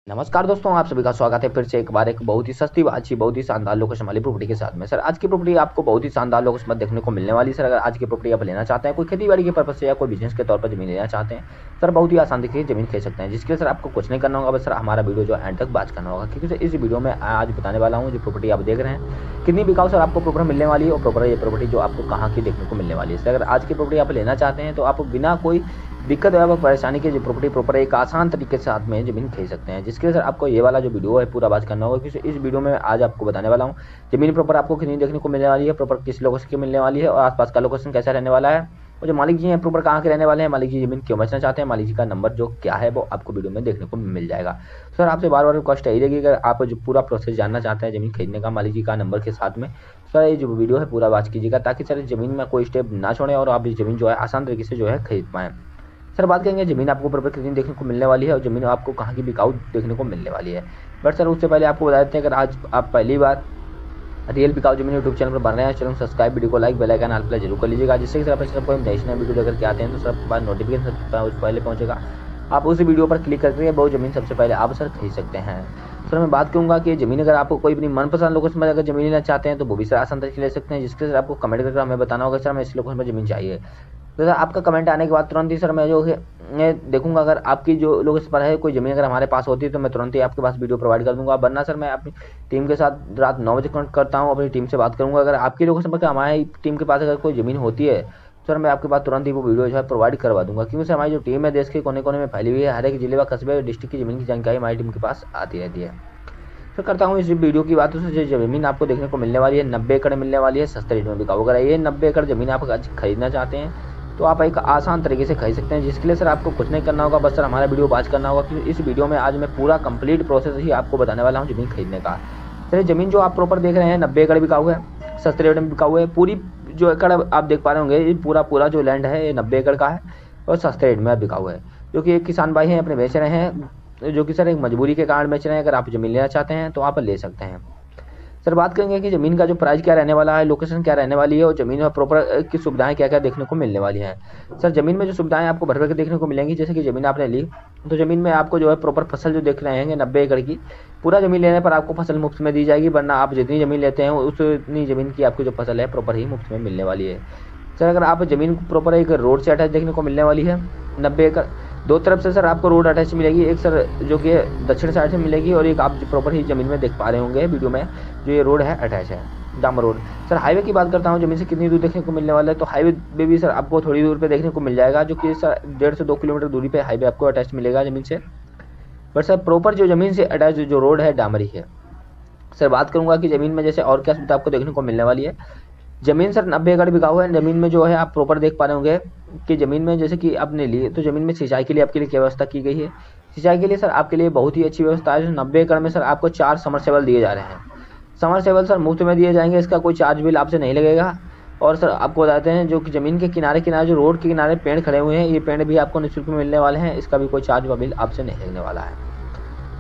नमस्कार दोस्तों, आप सभी का स्वागत है फिर से एक बार एक बहुत ही सस्ती अच्छी बहुत ही शानदार लोकेशन वाली प्रॉपर्टी के साथ में। सर आज की प्रॉपर्टी आपको बहुत ही शानदार लोकेशन पर देखने को मिलने वाली है। सर अगर आज की प्रॉपर्टी आप लेना चाहते हैं, कोई खेती बाड़ी के पर्पज से या कोई बिजनेस के तौर पर जमीन लेना चाहते हैं, सर बहुत ही आसान तरीके से जमीन खरीद सकते हैं। जिसके लिए सर आपको कुछ नहीं करना होगा, बस सर हमारा वीडियो जो एंड तक वॉच करना होगा, क्योंकि सर इस वीडियो में आज बताने वाला हूँ जो प्रॉपर्टी आप देख रहे हैं कितनी बिकाऊ सर आपको प्रॉपर्टी मिलने वाली है और प्रॉपर्टी ये प्रॉपर्टी जो आपको कहाँ की देखने को मिलने वाली है। सर अगर आज की प्रॉपर्टी आप लेना चाहते हैं तो आप बिना कोई दिक्कत या परेशानी के जो प्रॉपर्टी प्रॉपर एक आसान तरीके से साथ में जमीन खरीद सकते हैं। जिसके लिए सर आपको ये वाला जो वीडियो है पूरा वॉच करना होगा, क्योंकि इस वीडियो में आज आपको बताने वाला हूँ जमीन प्रॉपर आपको कितनी देखने को मिलने वाली है, प्रॉपर किस लोकेशन की मिलने वाली है और आसपास का लोकेशन कैसा रहने वाला है, और जो मालिक जी हैं प्रॉपर कहाँ के रहने वाले हैं, मालिक जी जमीन क्यों बेचना चाहते हैं, मालिक जी का नंबर जो क्या है वो आपको वीडियो में देखने को मिल जाएगा। सर आपसे बार बार रिक्वेस्ट यही रहेगी, अगर आप जो पूरा प्रोसेस जानना चाहते हैं जमीन खरीदने का मालिक जी का नंबर के साथ में, सर ये जो वीडियो है पूरा वॉच कीजिएगा, ताकि सर जमीन में कोई स्टेप ना छोड़ें और आप इस जमीन जो है आसान तरीके से जो है खरीद पाएँ। सर बात करेंगे जमीन आपको प्रॉपर कितनी देखने को मिलने वाली है और जमीन आपको कहाँ की बिकाऊ देखने को मिलने वाली है। बट सर उससे पहले आपको बता देते हैं, अगर आज आप पहली बार रियल बिकाऊ जमीन यूट्यूब चैनल पर बन रहे हैं, चैनल सब्सक्राइब, वीडियो को लाइक, बेल आइकन ऑल पर जरूर कर लीजिएगा, जिससे कि सर कोई नई वीडियो लेकर के आते हैं तो सर आपके पास नोटिफिकेशन पहले पहुंचेगा। आप उस वीडियो पर क्लिक करके वो जमीन सबसे पहले आप सर खरीद सकते हैं। सर मैं बात करूंगा कि जमीन अगर आपको कोई अपनी मनपसंद लोकेशन में अगर जमीन लेना चाहते हैं तो वो भी सर आसान तरीके ले सकते हैं। जिसके सर आपको कमेंट करके हमें बताना होगा सर हमें इस लोकेशन पर जमीन चाहिए। तो सर आपका कमेंट आने के बाद तुरंत ही सर मैं जो है मैं देखूंगा, अगर आपकी जो लोकेशन पर है कोई ज़मीन अगर हमारे पास होती है तो मैं तुरंत ही आपके पास वीडियो प्रोवाइड कर दूंगा। वरना सर मैं अपनी टीम के साथ रात 9 बजे कनेक्ट करता हूँ, अपनी टीम से बात करूंगा। अगर आपकी लोकेशन पर हमारी टीम के पास अगर कोई ज़मीन होती है तो सर मैं आपके पास तुरंत ही वो वीडियो जो है प्रोवाइड करवा दूंगा, क्योंकि सर हमारी जो टीम है देश के कोने कोने में फैली हुई है, हर एक जिले व कस्बे डिस्ट्रिक्ट की ज़मीन की जानकारी हमारी टीम के पास आती रहती है। फिर करता हूँ इस वीडियो की बात, उससे जो ज़मीन आपको देखने को मिलने वाली है 90 एकड़ मिलने वाली है, सस्ते रेट में बिकाऊ। अगर ये 90 एकड़ ज़मीन आप खरीदना चाहते हैं तो आप एक आसान तरीके से खरीद सकते हैं। जिसके लिए सर आपको कुछ नहीं करना होगा, बस सर हमारा वीडियो वॉच करना होगा, क्योंकि इस वीडियो में आज मैं पूरा कंप्लीट प्रोसेस ही आपको बताने वाला हूँ ज़मीन खरीदने का। सर ज़मीन जो आप प्रॉपर देख रहे हैं 90 एकड़ बिकाऊ है, सस्ते रेट में बिकाऊ है। पूरी जो एकड़ आप देख पा रहे होंगे ये पूरा जो लैंड है ये 90 एकड़ का है और सस्ते रेट में बिकाऊ है, जो कि एक किसान भाई हैं अपने बेच रहे हैं, जो कि सर एक मजबूरी के कारण बेच रहे हैं। अगर आप ज़मीन लेना चाहते हैं तो आप ले सकते हैं। सर बात करेंगे कि ज़मीन का जो प्राइस क्या रहने वाला है, लोकेशन क्या रहने वाली है और ज़मीन में प्रॉपर की सुविधाएं क्या क्या देखने को मिलने वाली हैं। सर ज़मीन में जो सुविधाएं आपको भर भर के देखने को मिलेंगी, जैसे कि ज़मीन आपने ली तो ज़मीन में आपको जो है प्रॉपर फसल जो देख रहे हैं 90 एकड़ की, पूरा ज़मीन लेने पर आपको फसल मुफ्त में दी जाएगी। वरना आप जितनी ज़मीन लेते हैं उतनी ज़मीन की आपकी जो फसल है प्रॉपर ही मुफ्त में मिलने वाली है। सर अगर आप ज़मीन प्रॉपर एक रोड से अटैच देखने को मिलने वाली है 90 एकड़, दो तरफ से सर आपको रोड अटैच मिलेगी, एक सर जो कि दक्षिण साइड से मिलेगी और एक आप प्रॉपर ही ज़मीन में देख पा रहे होंगे वीडियो में जो ये रोड है अटैच है डामर रोड। सर हाईवे की बात करता हूँ ज़मीन से कितनी दूर देखने को मिलने वाला है, तो हाईवे पे भी सर आपको थोड़ी दूर पे देखने को मिल जाएगा, जो कि सर 1.5 से 2 किलोमीटर दूरी पे हाईवे आपको अटैच मिलेगा ज़मीन से। बट सर प्रॉपर जो ज़मीन से अटैच जो रोड है डामरी है। सर बात करूँगा कि ज़मीन में जैसे और क्या सुविधा आपको देखने को मिलने वाली है। ज़मीन सर 90 एकड़ बिकाऊ है, ज़मीन में जो है आप प्रॉपर देख पा रहे होंगे कि ज़मीन में जैसे कि आपने ली तो ज़मीन में सिंचाई के लिए आपके लिए क्या व्यवस्था की गई है। सिंचाई के लिए सर आपके लिए बहुत ही अच्छी व्यवस्था है। 90 एकड़ में सर आपको 4 समरसेबल दिए जा रहे हैं। समरसेबल सर मुफ्त में दिए जाएंगे, इसका कोई चार्ज बिल आपसे नहीं लगेगा। और सर आपको बताते हैं जो कि ज़मीन के किनारे किनारे जो रोड के किनारे पेड़ खड़े हुए हैं, ये पेड़ भी आपको निःशुल्क में मिलने वाले हैं, इसका भी कोई चार्ज व बिल आपसे नहीं लगने वाला है।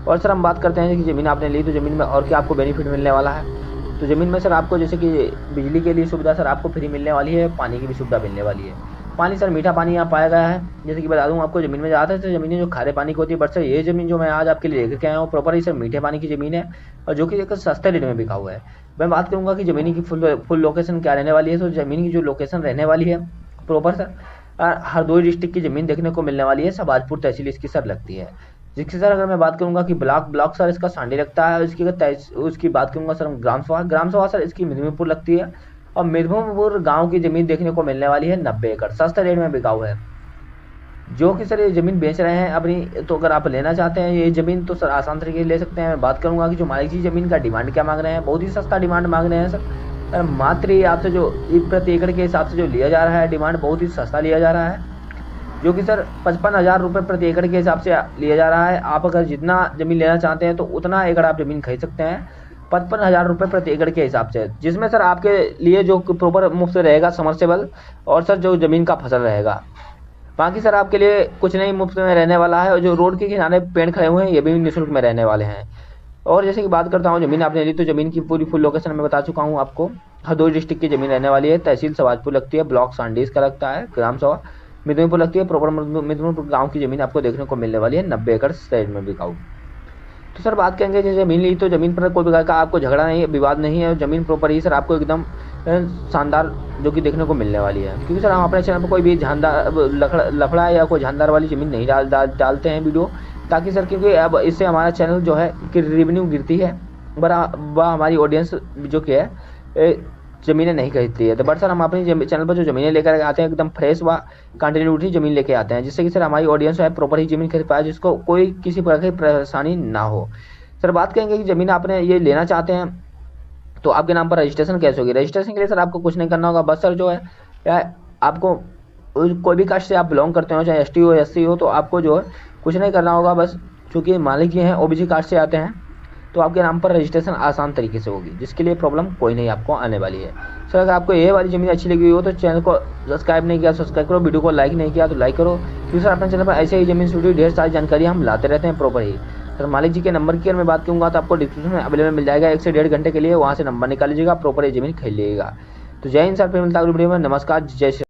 और सर हम बात करते हैं कि ज़मीन आपने ली तो ज़मीन में और क्या आपको बेनिफिट मिलने वाला है। तो ज़मीन में सर आपको जैसे कि बिजली के लिए सुविधा सर आपको फ्री मिलने वाली है, पानी की भी सुविधा मिलने वाली है। पानी सर मीठा पानी यहाँ पाया गया है। जैसे कि बता दूँ आपको ज़मीन में ज़्यादातर तो ज़मीनें जो खारे पानी की होती है, बट सर ये ज़मीन जो मैं आज आपके लिए लेकर के आया हूँ प्रॉपर ही सर मीठे पानी की ज़मीन है और जो कि एक सस्ते रेट में बिका हुआ है। मैं बात करूँगा कि ज़मीन की फुल लोकेशन क्या रहने वाली है। तो ज़मीन की जो लोकेशन रहने वाली है प्रॉपर सर हरदोई डिस्ट्रिक्ट की ज़मीन देखने को मिलने वाली है, सबाजपुर तहसील इसकी सर लगती है। जिसकी सर अगर मैं बात करूंगा कि ब्लॉक सर इसका सांडी लगता है, उसकी बात करूंगा सर ग्राम सभा सर इसकी मिदनीपुर लगती है और मिदनीपुर गांव की ज़मीन देखने को मिलने वाली है 90 एकड़, सस्ते रेट में बिकाऊ है। जो कि सर ये ज़मीन बेच रहे हैं अपनी, तो अगर आप लेना चाहते हैं ये ज़मीन तो सर आसान तरीके से ले सकते हैं। मैं बात करूंगा कि जो मालिक जी ज़मीन का डिमांड क्या मांग रहे हैं, बहुत ही सस्ता डिमांड मांग रहे हैं सर। मात्र आपसे जो प्रति एकड़ के हिसाब से जो लिया जा रहा है डिमांड बहुत ही सस्ता लिया जा रहा है, जो कि सर 55,000 रुपये प्रति एकड़ के हिसाब से लिया जा रहा है। आप अगर जितना ज़मीन लेना चाहते हैं तो उतना एकड़ आप ज़मीन खरीद सकते हैं 55,000 रुपये प्रति एकड़ के हिसाब से, जिसमें सर आपके लिए जो प्रॉपर मुफ्त रहेगा समरसेबल और सर जो ज़मीन का फसल रहेगा। बाकी सर आपके लिए कुछ नहीं मुफ्त में रहने वाला है, और जो रोड के किनारे पेड़ खड़े हुए हैं ये भी निःशुल्क में रहने वाले हैं। और जैसे कि बात करता हूँ ज़मीन आपने ली तो ज़मीन की पूरी फुल लोकेशन मैं बता चुका हूँ आपको। हरदोई डिस्ट्रिक्ट की ज़मीन रहने वाली है, तहसील सबाजपुर लगती है, ब्लॉक सांडी इसका लगता है, ग्राम सभा मिदनीपुर लगती है। प्रॉपर मिदनीपुर गांव की ज़मीन आपको देखने को मिलने वाली है 90 एकड़ साइड में बिकाऊ। तो सर बात करेंगे जैसे ज़मीन ली तो ज़मीन पर कोई प्रकार का आपको झगड़ा नहीं है, विवाद नहीं है, ज़मीन प्रॉपर ही सर आपको एकदम शानदार जो कि देखने को मिलने वाली है। क्योंकि सर हम अपने चैनल पर कोई भी जानदार लफड़ा या कोई जानदार वाली ज़मीन नहीं डालते हैं वीडियो, ताकि सर क्योंकि अब इससे हमारा चैनल जो है कि रेवेन्यू गिरती है, वह हमारी ऑडियंस जो कि है ज़मीनें नहीं खरीदती है। तो बट सर हम अपनी चैनल पर जो ज़मीनें लेकर आते हैं एकदम फ्रेश व कंटिन्यूटी ज़मीन लेके आते हैं, जिससे कि सर हमारी ऑडियंस है प्रॉपर ही ज़मीन खरीद पाए, जिसको कोई किसी प्रकार की परेशानी ना हो। सर बात करेंगे कि ज़मीन आपने ये लेना चाहते हैं तो आपके नाम पर रजिस्ट्रेशन कैसे होगी। रजिस्ट्रेशन के लिए सर आपको कुछ नहीं करना होगा, बस सर जो है आपको कोई भी कास्ट से आप बिलोंग करते हो, चाहे एसटी हो एससी हो, तो आपको जो है कुछ नहीं करना होगा। बस चूँकि मालिक ये हैं ओबीसी कास्ट से आते हैं, तो आपके नाम पर रजिस्ट्रेशन आसान तरीके से होगी, जिसके लिए प्रॉब्लम कोई नहीं आपको आने वाली है। सर अगर आपको ये वाली ज़मीन अच्छी लगी हो तो चैनल को सब्सक्राइब नहीं किया सब्सक्राइब करो, वीडियो को लाइक नहीं किया तो लाइक करो, क्योंकि सर अपने चैनल पर ऐसे ही ज़मीन से जुड़ी ढेर सारी जानकारी हम लाते रहते हैं प्रॉपर ही। सर मालिक जी के नंबर की अगर मैं बात करूँगा तो आपको डिस्क्रिप्शन में अवेलेबल मिल जाएगा, 1 से 1.5 घंटे के लिए वहाँ से नंबर निकाल लीजिएगा, प्रॉपर ये ज़मीन खरीद लीजिएगा। तो जय हिंद सर, फिर मिलता है अगली वीडियो में। नमस्कार, जय श्री।